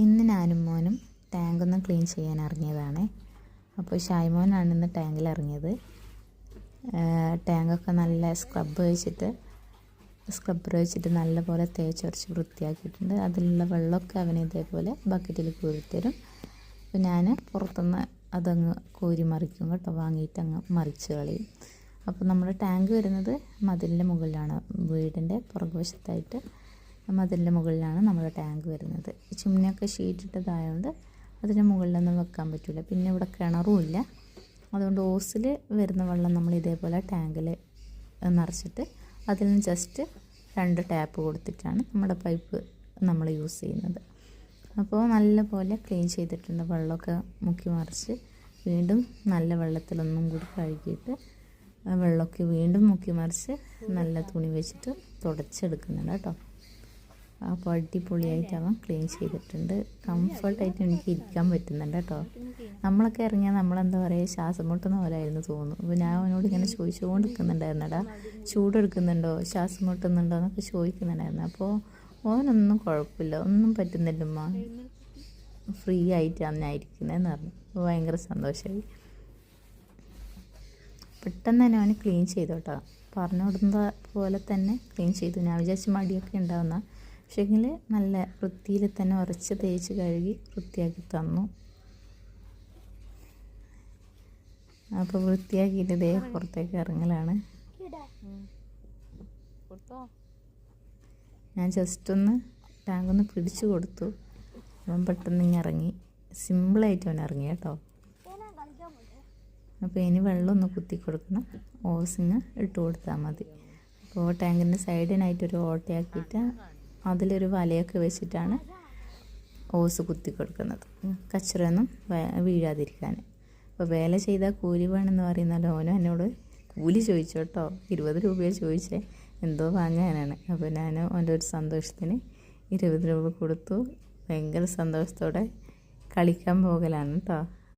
ഇന്ന് ഞാനും മോനും ടാങ്കൊന്ന് ക്ലീൻ ചെയ്യാൻ ഇറങ്ങിയതാണ്. അപ്പോൾ ഷായ്മോനാണ് ഇന്ന് ടാങ്കിൽ ഇറങ്ങിയത്. ടാങ്കൊക്കെ നല്ല സ്ക്രബ്ബർ വെച്ചിട്ട് നല്ലപോലെ തേച്ചൊരച്ച് വൃത്തിയാക്കിയിട്ടുണ്ട്. അതിലുള്ള വെള്ളമൊക്കെ അവന് ഇതേപോലെ ബക്കറ്റിൽ കോരിത്തരും. അപ്പോൾ ഞാൻ പുറത്തുനിന്ന് അതങ്ങ് കോരി മറിക്കും കേട്ടോ, വാങ്ങിയിട്ട് അങ്ങ് മറിച്ച് കളയും. അപ്പോൾ നമ്മുടെ ടാങ്ക് വരുന്നത് മതിലിൻ്റെ മുകളിലാണ്, വീടിൻ്റെ പുറകുവശത്തായിട്ട് മതിലിൻ്റെ മുകളിലാണ് നമ്മുടെ ടാങ്ക് വരുന്നത്. ചിമ്മിനിയൊക്കെ ഷീറ്റിട്ടതായതുകൊണ്ട് അതിൻ്റെ മുകളിലൊന്നും വെക്കാൻ പറ്റില്ല. പിന്നെ ഇവിടെ കിണറുമില്ല, അതുകൊണ്ട് ഓസിൽ വരുന്ന വെള്ളം നമ്മൾ ഇതേപോലെ ടാങ്കിൽ നിറച്ചിട്ട് അതിൽ നിന്ന് ജസ്റ്റ് 2 ടാപ്പ് കൊടുത്തിട്ടാണ് നമ്മുടെ പൈപ്പ് നമ്മൾ യൂസ് ചെയ്യുന്നത്. അപ്പോൾ നല്ലപോലെ ക്ലീൻ ചെയ്തിട്ടുണ്ട്. വെള്ളമൊക്കെ മുക്കി മറിച്ച് വീണ്ടും നല്ല വെള്ളത്തിലൊന്നും കൂടി കഴുകിയിട്ട് വെള്ളമൊക്കെ വീണ്ടും മുക്കി മറിച്ച് നല്ല തുണി വെച്ചിട്ട് തുടച്ചെടുക്കുന്നുണ്ട് കേട്ടോ. അപ്പോൾ അടിപൊളിയായിട്ട് അവൻ ക്ലീൻ ചെയ്തിട്ടുണ്ട്. കംഫർട്ടായിട്ട് എനിക്ക് ഇരിക്കാൻ പറ്റുന്നുണ്ട് കേട്ടോ. നമ്മളൊക്കെ ഇറങ്ങിയാൽ നമ്മളെന്താ പറയുക, ശ്വാസം മുട്ടുന്ന പോലെ ആയിരുന്നു തോന്നുന്നു. അപ്പോൾ ഞാൻ അവനോട് ഇങ്ങനെ ചോദിച്ചുകൊണ്ട് നിൽക്കുന്നുണ്ടായിരുന്നടാ, ചൂടെടുക്കുന്നുണ്ടോ, ശ്വാസം മുട്ടുന്നുണ്ടോ എന്നൊക്കെ ചോദിക്കുന്നുണ്ടായിരുന്നു. അപ്പോൾ ഓനൊന്നും കുഴപ്പമില്ല, ഒന്നും പറ്റുന്നില്ലമ്മ, ഫ്രീ ആയിട്ടാണ് ഞാൻ ഇരിക്കുന്നതെന്ന് പറഞ്ഞു. അപ്പോൾ ഭയങ്കര സന്തോഷമായി. പെട്ടെന്ന് തന്നെ അവന് ക്ലീൻ ചെയ്തു കേട്ടോ. പറഞ്ഞു കൊടുക്കുന്ന പോലെ തന്നെ ക്ലീൻ ചെയ്തു. ഞാൻ വിചാരിച്ച് മടിയൊക്കെ ഉണ്ടാവുന്ന, പക്ഷേങ്കിൽ നല്ല വൃത്തിയിൽ തന്നെ ഉരച്ച് തേച്ച് കഴുകി വൃത്തിയാക്കി തന്നു. അപ്പോൾ വൃത്തിയാക്കിയിട്ട് ഇതേ പുറത്തേക്ക് ഇറങ്ങലാണ്. ഞാൻ ജസ്റ്റ് ഒന്ന് ടാങ്കൊന്ന് പിടിച്ചു കൊടുത്തു. അവൻ പെട്ടെന്ന് ഇങ്ങനെ ഇറങ്ങി, സിമ്പിളായിട്ട് അവൻ ഇറങ്ങി കേട്ടോ. അപ്പോൾ ഇനി വെള്ളമൊന്ന് കുത്തി കൊടുക്കണം, ഓസിങ് ഇട്ട് കൊടുത്താൽ മതി. അപ്പോൾ ടാങ്കിൻ്റെ സൈഡിനായിട്ടൊരു ഓട്ടയാക്കിയിട്ട് അതിലൊരു വലയൊക്കെ വെച്ചിട്ടാണ് ഓസ് കുത്തി കൊടുക്കുന്നത്, കച്ചറയൊന്നും വീഴാതിരിക്കാൻ. അപ്പോൾ വേല ചെയ്താൽ കൂലി വേണമെന്ന് പറയുന്നല്ലോ. ഓനും എന്നോട് കൂലി ചോദിച്ചു കേട്ടോ, 20 രൂപയെ ചോദിച്ചേ, എന്തോ വാങ്ങാനാണ്. അപ്പോൾ ഞാൻ അവൻ്റെ ഒരു സന്തോഷത്തിന് 20 രൂപ കൊടുത്തു. ഭയങ്കര സന്തോഷത്തോടെ കളിക്കാൻ പോകലാണ് കേട്ടോ.